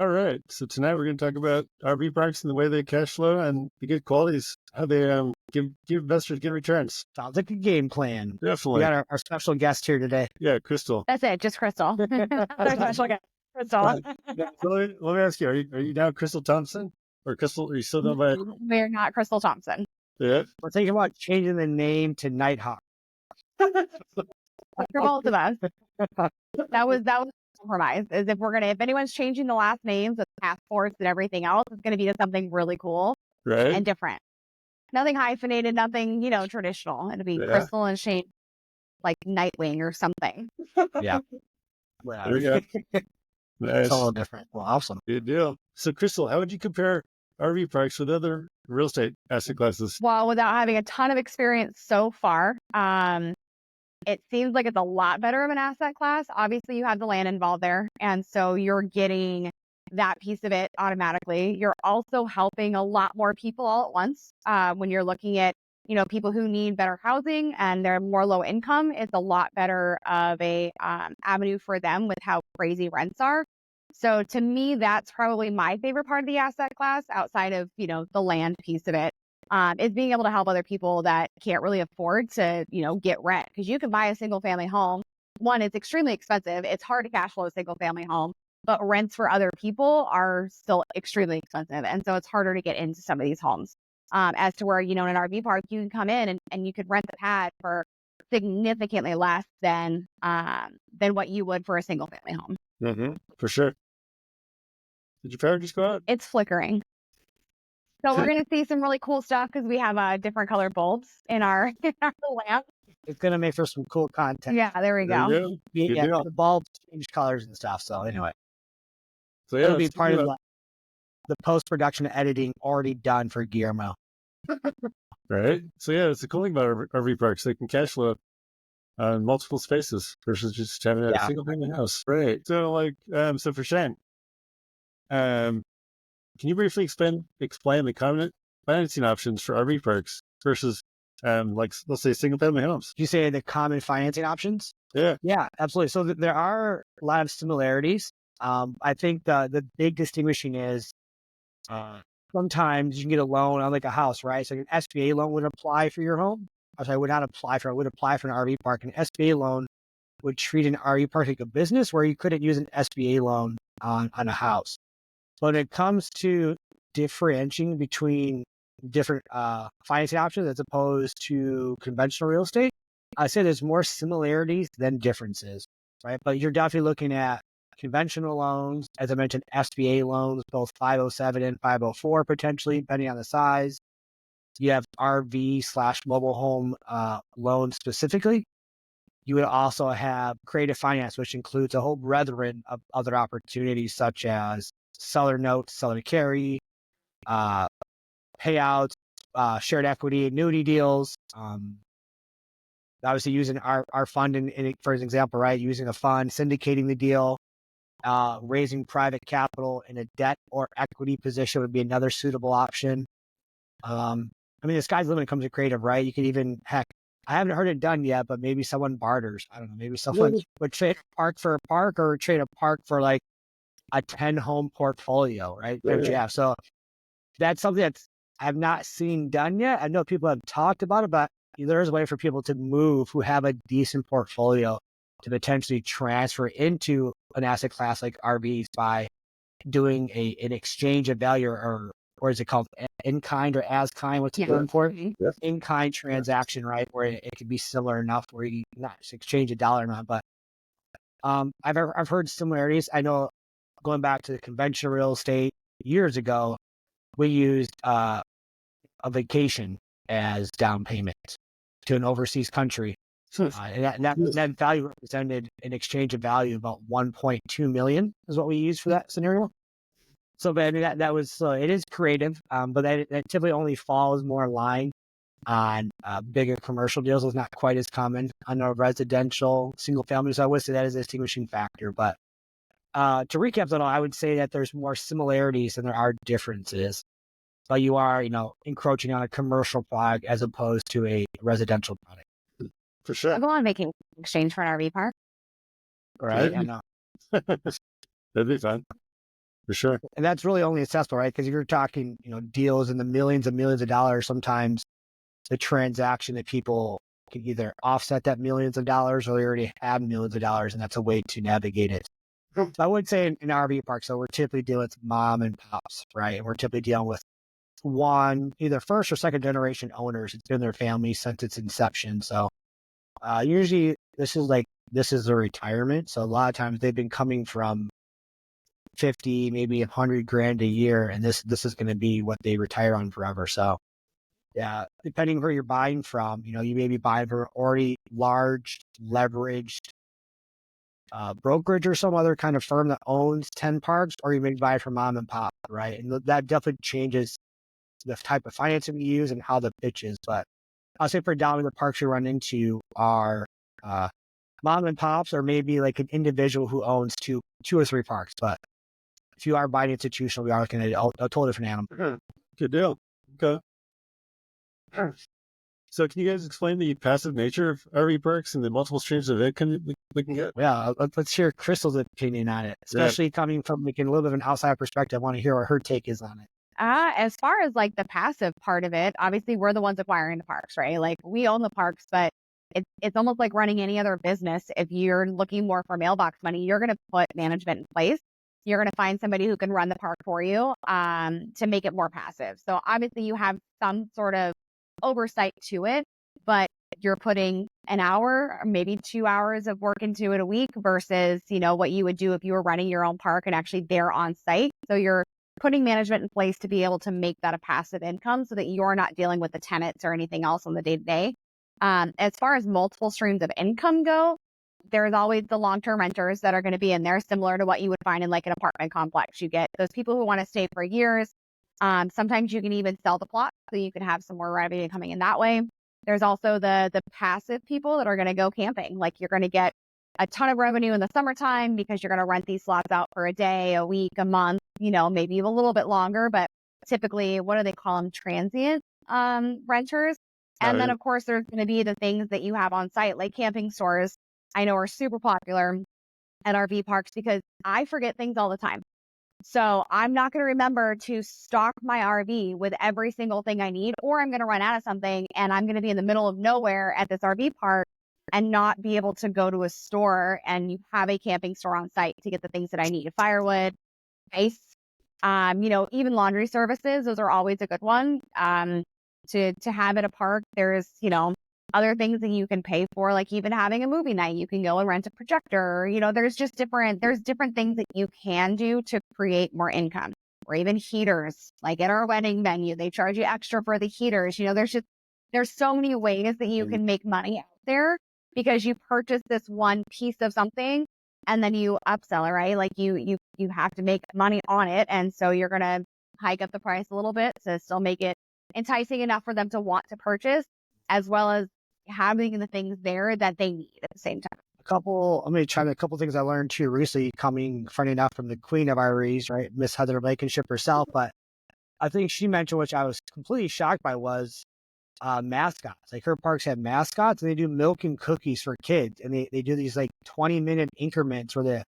All right. So tonight we're going to talk about RV parks and the way they cash flow and the good qualities, how they give investors good returns. Sounds like a game plan. Definitely. We got our special guest here today. Yeah, Crystal. That's it, just Crystal. Our special guest, Crystal. So let me ask you: Are you now Crystal Thompson or Crystal? Are you still known by? We're not Crystal Thompson. Yeah. We're thinking about changing the name to Nighthawk. For both of us. That was compromise. Is if anyone's changing the last names with passports and everything else, it's going to be to something really cool Right. and different. Nothing hyphenated, nothing traditional. It'll be Crystal and Shane, like Nightwing or something. Yeah. Well, there we go. Nice. It's a little different. Well, awesome. Good deal. So, Crystal, how would you compare RV parks with other real estate asset classes? Well, without having a ton of experience so far, it seems like it's a lot better of an asset class. Obviously, you have the land involved there, and so you're getting that piece of it automatically. You're also helping a lot more people all at once. When you're looking at, people who need better housing and they're more low income, it's a lot better of a avenue for them with how crazy rents are. So to me, that's probably my favorite part of the asset class outside of, the land piece of it. Is being able to help other people that can't really afford to, get rent. Because you can buy a single family home. One, it's extremely expensive. It's hard to cash flow a single family home, but rents for other people are still extremely expensive. And so it's harder to get into some of these homes. As to where, in an RV park, you can come in and you could rent the pad for significantly less than what you would for a single family home. Mm-hmm. For sure. Did your power just go out? It's flickering. So we're going to see some really cool stuff because we have different colored bulbs in our lamp. It's going to make for some cool content. Yeah, there we go. Yeah, the bulbs change colors and stuff. So anyway, so yeah, it'll be part of the post-production editing already done for Guillermo. Right. So yeah, it's the cool thing about RV parks. They can cash flow on multiple spaces versus just having a single family house. Right. So so for Shane, can you briefly explain the common financing options for RV parks versus, let's say, single family homes? Did you say the common financing options? Yeah. Yeah, absolutely. So there are a lot of similarities. I think the big distinguishing is sometimes you can get a loan on like a house, right? So an SBA loan would apply for your home. I would not apply for it. Would apply for an RV park. An SBA loan would treat an RV park like a business where you couldn't use an SBA loan on a house. When it comes to differentiating between different financing options as opposed to conventional real estate, I say there's more similarities than differences, right? But you're definitely looking at conventional loans, as I mentioned, SBA loans, both 507 and 504 potentially, depending on the size. You have RV/mobile home loans specifically. You would also have creative finance, which includes a whole brethren of other opportunities such as seller notes, seller to carry, payouts, shared equity, annuity deals. Obviously using our fund for example, right? Using a fund, syndicating the deal, raising private capital in a debt or equity position would be another suitable option. The sky's the limit when it comes to creative, right? You could even, heck, I haven't heard it done yet, but maybe someone barters. I don't know. Maybe someone would trade a park for a park or trade a park for like a 10-home portfolio, right? Yeah. So that's something that I have not seen done yet. I know people have talked about it, but there is a way for people to move who have a decent portfolio to potentially transfer into an asset class like RVs by doing an exchange of value or is it called in-kind or as-kind? What's the term for it? Yes. In-kind transaction, right? Where it could be similar enough where you not exchange a dollar amount, but I've heard similarities. I know going back to the conventional real estate years ago, we used a vacation as down payment to an overseas country. And that value represented an exchange of value about 1.2 million is what we used for that scenario. So that was, it is creative, but that typically only falls more in line on bigger commercial deals. It's not quite as common on a residential single family. So I would say that is a distinguishing factor. But to recap that all, I would say that there's more similarities than there are differences. But you are, encroaching on a commercial product as opposed to a residential product. For sure. I'll go on making exchange for an RV park. Right? I know. That'd be fun. For sure. And that's really only accessible, right? Because if you're talking, deals in the millions and millions of dollars, sometimes the transaction that people can either offset that millions of dollars or they already have millions of dollars, and that's a way to navigate it. So I would say in RV parks, so we're typically dealing with mom and pops, right? And we're typically dealing with one, either first or second generation owners. It's been their family since its inception. So usually this is a retirement. So a lot of times they've been coming from 50, maybe 100 grand a year, and this is going to be what they retire on forever. So yeah, depending where you're buying from, you may be buying from already large leveraged brokerage or some other kind of firm that owns 10 parks, or you may buy from mom and pop, right? And that definitely changes the type of financing we use and how the pitch is. But I'll say predominantly the parks you run into are mom and pops, or maybe like an individual who owns two or three parks. But if you are buying institutional, we are looking at a totally different animal. Good deal. Okay. So can you guys explain the passive nature of RV parks and the multiple streams of income we can get? Yeah, let's hear Crystal's opinion on it, especially coming from like a little bit of an outside perspective. I want to hear what her take is on it. As far as like the passive part of it, obviously we're the ones acquiring the parks, right? Like we own the parks, but it's almost like running any other business. If you're looking more for mailbox money, you're going to put management in place. You're going to find somebody who can run the park for you to make it more passive. So obviously you have some sort of oversight to it, but you're putting an hour or maybe 2 hours of work into it a week versus, what you would do if you were running your own park and actually there on site. So you're putting management in place to be able to make that a passive income so that you're not dealing with the tenants or anything else on the day to day. As far as multiple streams of income go, there's always the long-term renters that are going to be in there, similar to what you would find in like an apartment complex. You get those people who want to stay for years. Sometimes you can even sell the plot so you can have some more revenue coming in that way. There's also the passive people that are going to go camping. Like you're going to get a ton of revenue in the summertime because you're going to rent these slots out for a day, a week, a month, maybe a little bit longer, but typically, what do they call them? Transient renters. And then of course, there's going to be the things that you have on site, like camping stores. I know are super popular at RV parks because I forget things all the time. So I'm not going to remember to stock my RV with every single thing I need, or I'm going to run out of something and I'm going to be in the middle of nowhere at this RV park and not be able to go to a store and you have a camping store on site to get the things that I need. Firewood, ice, even laundry services. Those are always a good one to have at a park. There's, other things that you can pay for, like even having a movie night, you can go and rent a projector. There's different things that you can do to create more income, or even heaters. Like at our wedding venue, they charge you extra for the heaters. There's so many ways that you can make money out there because you purchase this one piece of something and then you upsell it, right? Like you have to make money on it. And so you're going to hike up the price a little bit to still make it enticing enough for them to want to purchase, as well as having the things there that they need at the same time. I'm going to try a couple things I learned too recently, funny enough, from the queen of RVs, right? Miss Heather Blankenship herself. But I think she mentioned, which I was completely shocked by, was mascots. Like her parks have mascots and they do milk and cookies for kids. And they do these like 20-minute increments where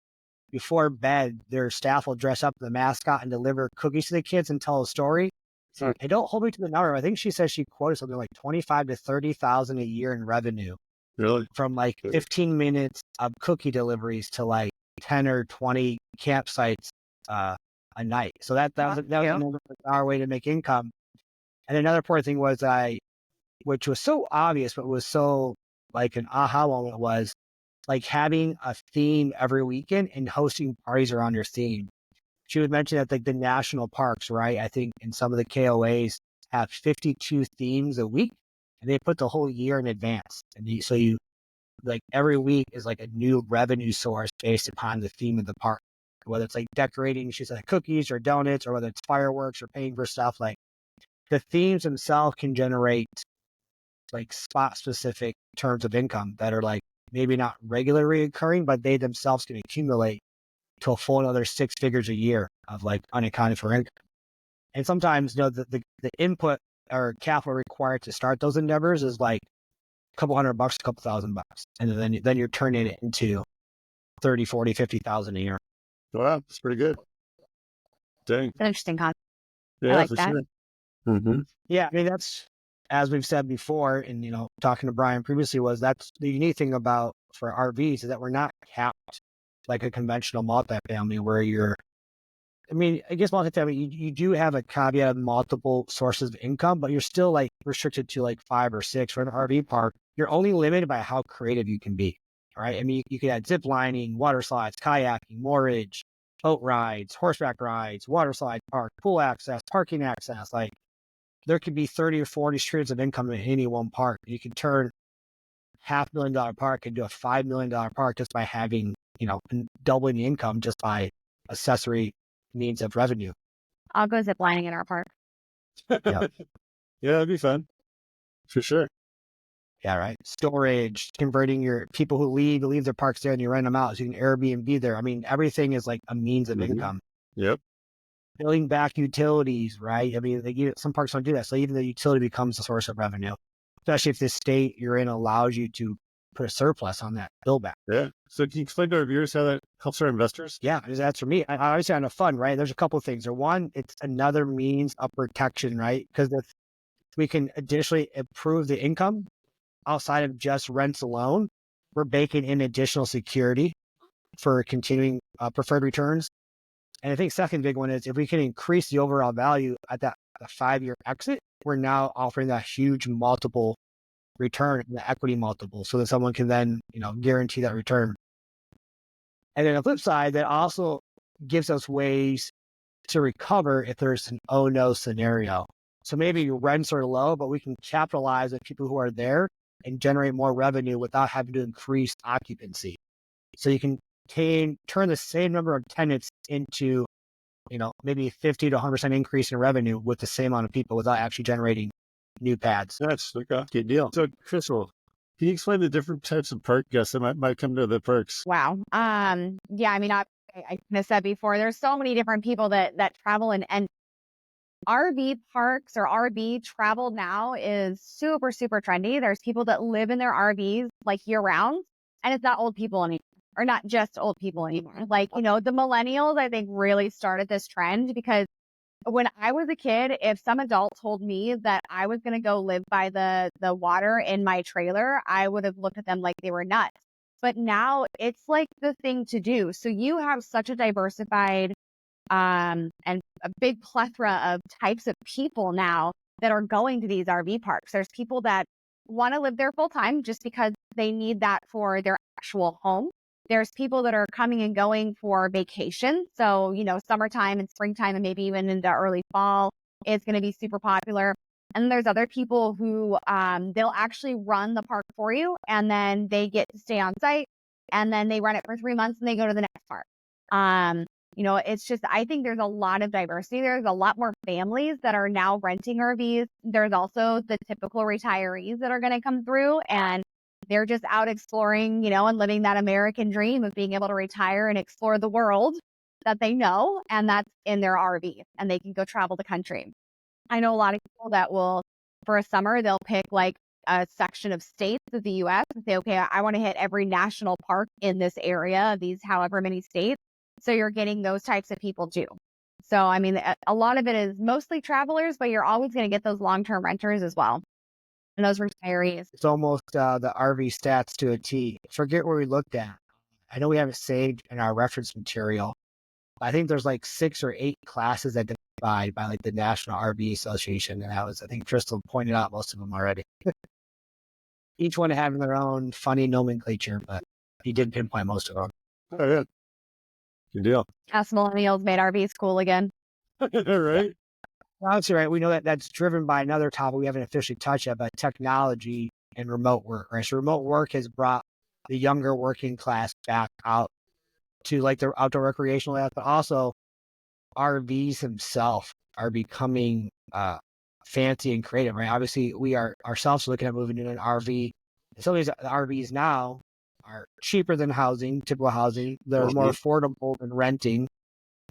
before bed, their staff will dress up the mascot and deliver cookies to the kids and tell a story. And don't hold me to the number. I think she said she quoted something like 25 to 30,000 a year in revenue. Really? From like 15 minutes of cookie deliveries to like 10 or 20 campsites a night. So that was our way to make income. And another important thing was which was so obvious, but was so like an aha moment, was like having a theme every weekend and hosting parties around your theme. She would mention that like the national parks, right? I think in some of the KOAs have 52 themes a week, and they put the whole year in advance. And so you like every week is like a new revenue source based upon the theme of the park. Whether it's like decorating, she said cookies or donuts, or whether it's fireworks or paying for stuff, like the themes themselves can generate like spot specific terms of income that are like maybe not regularly occurring, but they themselves can accumulate to a full another 6 figures a year of like unaccounted for income. And sometimes, the input or capital required to start those endeavors is like a couple $100, a couple $1,000. And then you're turning it into 30, 40, 50,000 a year. Wow, that's pretty good. Dang. It's an interesting concept. Yeah, like for that. sure. Mm-hmm. Yeah, I mean, that's, as we've said before, and, talking to Brian previously, that's the unique thing about for RVs is that we're not capped like a conventional multifamily where I guess multifamily, you do have a caveat of multiple sources of income, but you're still like restricted to like 5 or 6. For an RV park, you're only limited by how creative you can be. All right. I mean, you could add zip lining, water slides, kayaking, moorage, boat rides, horseback rides, water slide park, pool access, parking access. Like there could be 30 or 40 streams of income in any one park. You can turn $500,000 park into a $5 million park just by having, doubling the income just by accessory means of revenue. I'll go zip lining in our park. Yep. Yeah, that'd be fun. For sure. Yeah, right. Storage, converting your people who leave their parks there and you rent them out so you can Airbnb there. I mean, everything is like a means of income. Yep. Billing back utilities, right? I mean, some parks don't do that. So even the utility becomes a source of revenue, especially if the state you're in allows you to put a surplus on that bill back. Yeah. So can you explain to our viewers how that helps our investors? Yeah, that's for me. I always find it fun, right? There's a couple of things. One, it's another means of protection, right? Because if we can additionally improve the income outside of just rents alone, we're baking in additional security for continuing preferred returns. And I think second big one is if we can increase the overall value at that 5-year exit, we're now offering that huge multiple return, the equity multiple, so that someone can then, guarantee that return. And then on the flip side, that also gives us ways to recover if there's an oh no scenario. So maybe your rents are low, but we can capitalize on people who are there and generate more revenue without having to increase occupancy. So you can turn the same number of tenants into, maybe 50 to 100% increase in revenue with the same amount of people without actually generating new pads. That's okay. Good deal. So, Crystal, can you explain the different types of park guests that might come to the parks? Wow. Yeah, I mean, I kind of said before, there's so many different people that travel and RV parks or RV travel now is super, super trendy. There's people that live in their RVs like year round, and it's not old people anymore, or not just old people anymore. Like, the millennials, I think, really started this trend because when I was a kid, if some adult told me that I was going to go live by the water in my trailer, I would have looked at them like they were nuts. But now it's like the thing to do. So you have such a diversified and a big plethora of types of people now that are going to these RV parks. There's people that want to live there full time just because they need that for their actual home. There's people that are coming and going for vacation. So, summertime and springtime and maybe even into early fall is going to be super popular. And there's other people who they'll actually run the park for you and then they get to stay on site and then they run it for 3 months and they go to the next park. It's just, I think there's a lot of diversity. There's a lot more families that are now renting RVs. There's also the typical retirees that are going to come through and they're just out exploring, and living that American dream of being able to retire and explore the world that they know. And that's in their RV and they can go travel the country. I know a lot of people that will, for a summer, they'll pick like a section of states of the US and say, okay, I want to hit every national park in this area, these however many states. So you're getting those types of people too. So, I mean, a lot of it is mostly travelers, but you're always going to get those long-term renters as well. And those retirees. It's almost the RV stats to a T. Forget where we looked at. I know we have it saved in our reference material. I think there's like 6 or 8 classes identified by like the National RV Association. And I think Crystal pointed out most of them already. Each one having their own funny nomenclature, but he did pinpoint most of them. Oh, yeah. Good deal. Us millennials made RVs cool again. Right? Honestly, right. We know that that's driven by another topic we haven't officially touched yet, but technology and remote work. Right. So remote work has brought the younger working class back out to like their outdoor recreational life, but also RVs themselves are becoming fancy and creative. Right. Obviously, we are ourselves looking at moving into an RV. Some of these RVs now are cheaper than typical housing. They're more affordable than renting.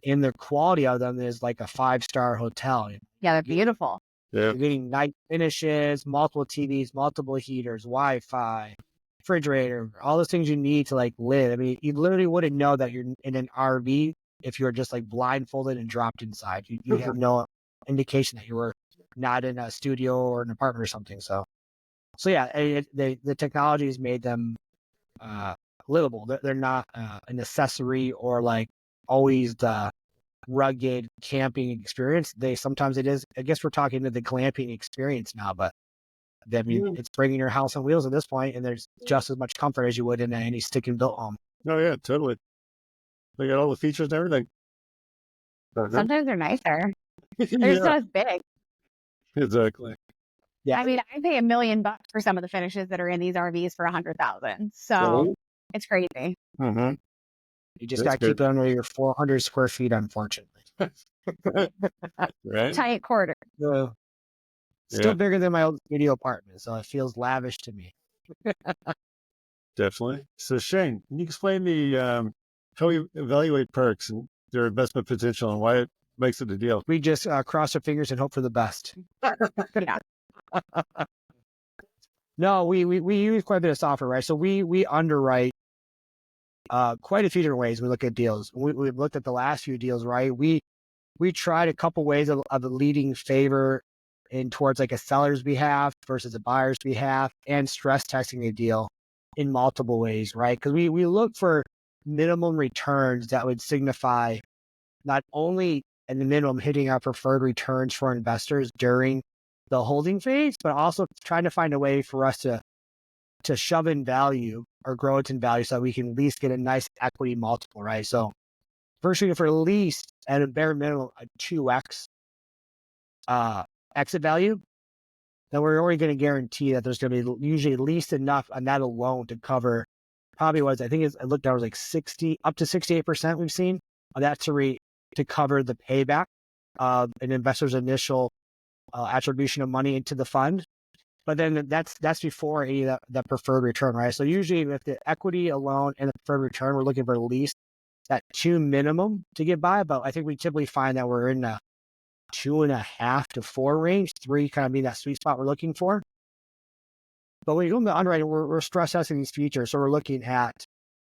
And the quality of them is like a 5-star hotel. Yeah, they're beautiful. Yeah. You're getting nice finishes, multiple TVs, multiple heaters, Wi-Fi, refrigerator, all those things you need to like live. I mean, you literally wouldn't know that you're in an RV if you're just like blindfolded and dropped inside. You have no indication that you were not in a studio or an apartment or something. So yeah, the technology has made them livable. They're not an accessory or like always the rugged camping experience. Sometimes it is. I guess we're talking to the glamping experience now, but I mean, it's bringing your house on wheels at this point, and there's just as much comfort as you would in any stick and built home. Oh yeah, totally. They got all the features and everything. Sometimes they're nicer. They're just not as big. Exactly. Yeah. I mean, I pay $1 million for some of the finishes that are in these RVs for $100,000. So it's crazy. Mm-hmm. You just got to keep it under your 400 square feet, unfortunately. Right? Tight quarter. Still bigger than my old studio apartment, so it feels lavish to me. Definitely. So Shane, can you explain how we evaluate parks and their investment potential and why it makes it a deal? We just cross our fingers and hope for the best. Yeah. No, we use quite a bit of software, right? So we underwrite quite a few different ways. We look at deals. We've looked at the last few deals, right? We tried a couple ways of the leading favor in towards like a seller's behalf versus a buyer's behalf, and stress testing a deal in multiple ways, right? Because we look for minimum returns that would signify not only at the minimum hitting our preferred returns for investors during the holding phase, but also trying to find a way for us to shove in value or grow it in value so that we can at least get a nice equity multiple, right? So firstly, for at least at a bare minimum, a 2x exit value, then we're already going to guarantee that there's going to be usually at least enough on that alone to cover probably I looked at, it was like 60, up to 68% we've seen of that to cover the payback of an investor's initial attribution of money into the fund. But then that's before any of that preferred return, right? So usually with the equity alone and the preferred return, we're looking for at least that 2 minimum to get by. But I think we typically find that we're in the 2.5 to 4 range, 3 kind of being that sweet spot we're looking for. But when you go into underwriting, we're stress testing these features. So we're looking at,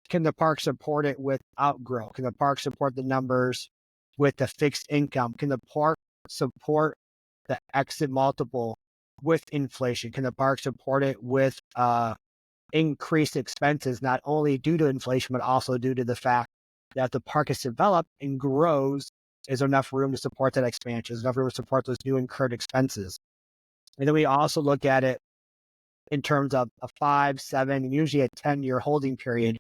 can the park support it without growth? Can the park support the numbers with the fixed income? Can the park support the exit multiple with inflation? Can the park support it with increased expenses, not only due to inflation, but also due to the fact that the park is developed and grows? Is there enough room to support that expansion? Is there enough room to support those new incurred expenses? And then we also look at it in terms of a 5, 7, and usually a 10-year holding period.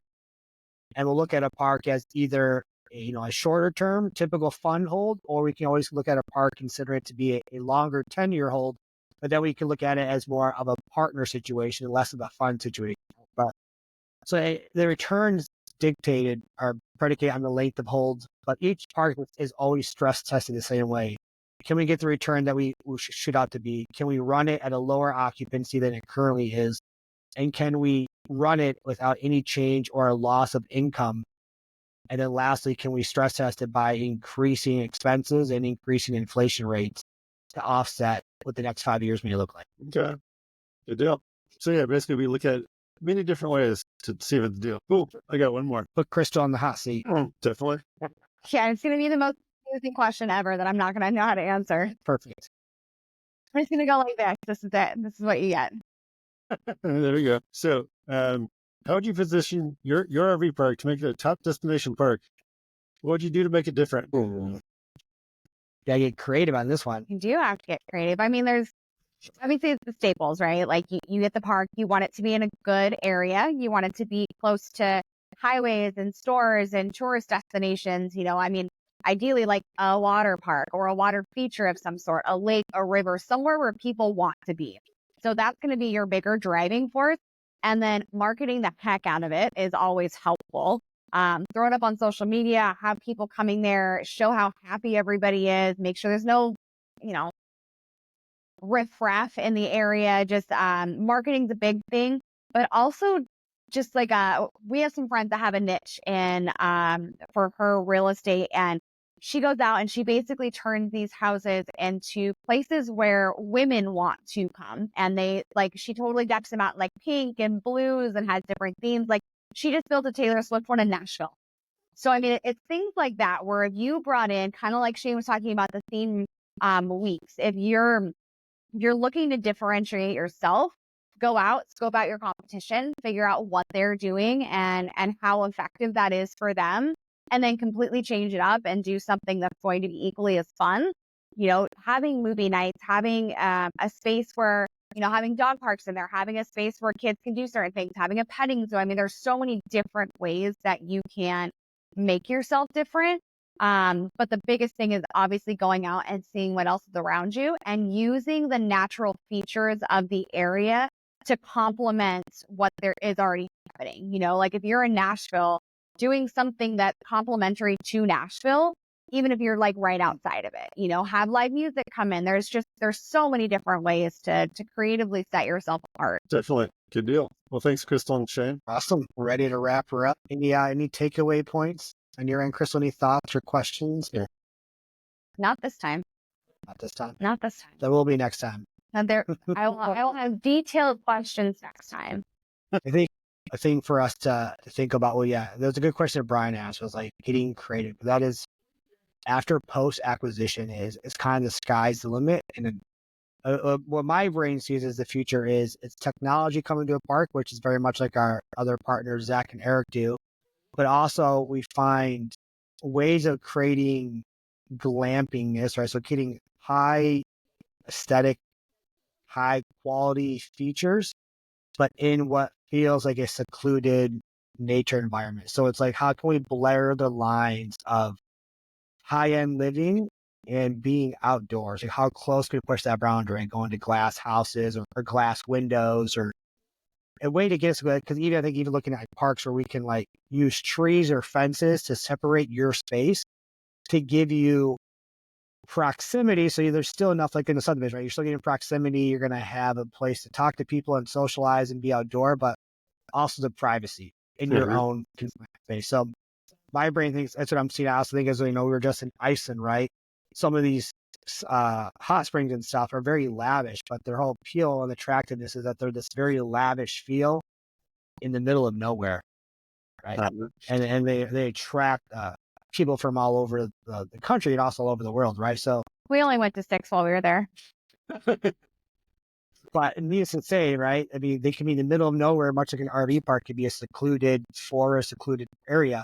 And we'll look at a park as either a shorter term, typical fund hold, or we can always look at a park, consider it to be a longer 10-year hold, but then we can look at it as more of a partner situation, less of a fund situation. But so the returns dictated are predicated on the length of holds, but each park is always stress tested the same way. Can we get the return that we should ought to be? Can we run it at a lower occupancy than it currently is? And can we run it without any change or a loss of income? And then lastly, can we stress test it by increasing expenses and increasing inflation rates to offset what the next 5 years may look like? Okay. Good deal. So yeah, basically we look at many different ways to see if it's a deal. Cool. I got one more. Put Crystal on the hot seat. Definitely. Yeah, it's going to be the most confusing question ever that I'm not going to know how to answer. Perfect. I'm just going to go like this. This is it. This is what you get. There we go. So, how would you position your RV park to make it a top destination park? What would you do to make it different? Gotta get creative on this one. You do have to get creative. I mean, there's obviously it's the staples, right? Like you get the park, you want it to be in a good area. You want it to be close to highways and stores and tourist destinations. I mean, ideally like a water park or a water feature of some sort, a lake, a river, somewhere where people want to be. So that's going to be your bigger driving force. And then marketing the heck out of it is always helpful. Throw it up on social media, have people coming there, show how happy everybody is, make sure there's no, riffraff in the area. Just marketing's a big thing, but also just like we have some friends that have a niche in for her real estate, and she goes out and she basically turns these houses into places where women want to come, and she totally decks them out in like pink and blues and has different themes. Like she just built a Taylor Swift one in Nashville. So, I mean, it's things like that where if you brought in, kind of like Shane was talking about the theme weeks, if you're looking to differentiate yourself, go out, scope out your competition, figure out what they're doing and how effective that is for them, and then completely change it up and do something that's going to be equally as fun. You know, having movie nights, having a space where, you know, having dog parks in there, having a space where kids can do certain things, having a petting zoo. I mean, there's so many different ways that you can make yourself different. But the biggest thing is obviously going out and seeing what else is around you and using the natural features of the area to complement what there is already happening. You know, like if you're in Nashville, doing something that's complementary to Nashville, even if you're like right outside of it, you know, have live music come in. There's so many different ways to creatively set yourself apart. Definitely. Good deal. Well, thanks, Crystal and Shane. Awesome. We're ready to wrap her up. Any takeaway points on your end, Crystal? Any thoughts or questions? Yeah. Not this time. Not this time. Not this time. There will be next time. Now I will have detailed questions next time. I think for us to think about, well, yeah, there's a good question that Brian asked, was like getting creative. That is, after post acquisition is kind of the sky's the limit. And what my brain sees as the future is it's technology coming to a park, which is very much like our other partners, Zach and Eric, do. But also we find ways of creating glampingness, right? So getting high aesthetic, high quality features, but in what feels like a secluded nature environment. So it's like, how can we blur the lines of high-end living and being outdoors? Like, how close can we push that boundary and go into glass houses or glass windows, or a way to get us good? Because I think even looking at parks where we can like use trees or fences to separate your space to give you proximity. So there's still enough, like in the subdivision, right? You're still getting proximity. You're going to have a place to talk to people and socialize and be outdoor, but also the privacy in your own space. So my brain thinks that's what I'm seeing. I also think, as we know, we were just in Iceland, right? Some of these hot springs and stuff are very lavish, but their whole appeal and attractiveness is that they're this very lavish feel in the middle of nowhere, right? And they attract people from all over the country and also all over the world, right? So we only went to 6 while we were there. But needless to say, right? I mean, they can be in the middle of nowhere, much like an RV park could be a secluded forest, secluded area.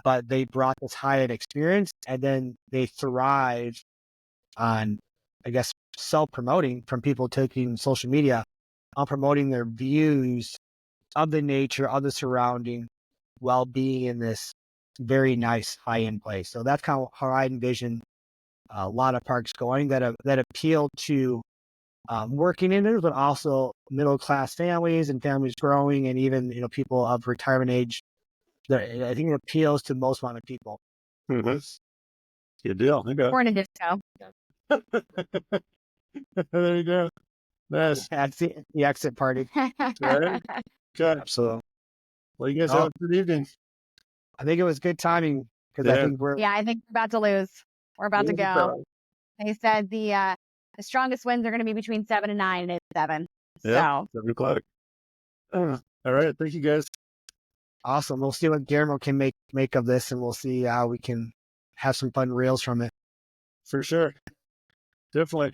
But they brought this high-end experience, and then they thrive on, I guess, self-promoting from people taking social media on promoting their views of the nature, of the surrounding, while being in this very nice high-end place. So that's kind of how I envision a lot of parks going that appeal to working in it, but also middle-class families and families growing, and even people of retirement age. I think it appeals to most amount of people. Good deal. Okay. We're in a disco. There you go. Nice. That's the exit party. Right? Okay. Absolutely. Well, you guys have a good evening. I think it was good timing because I think we're I think we're about to lose. We're about to go. They said the strongest winds are going to be between 7 and 9, and it's 7. Yeah, so 7 o'clock. All right. Thank you, guys. awesome. We'll see what Guillermo can make of this, and we'll see how we can have some fun reels from it. For sure. Definitely.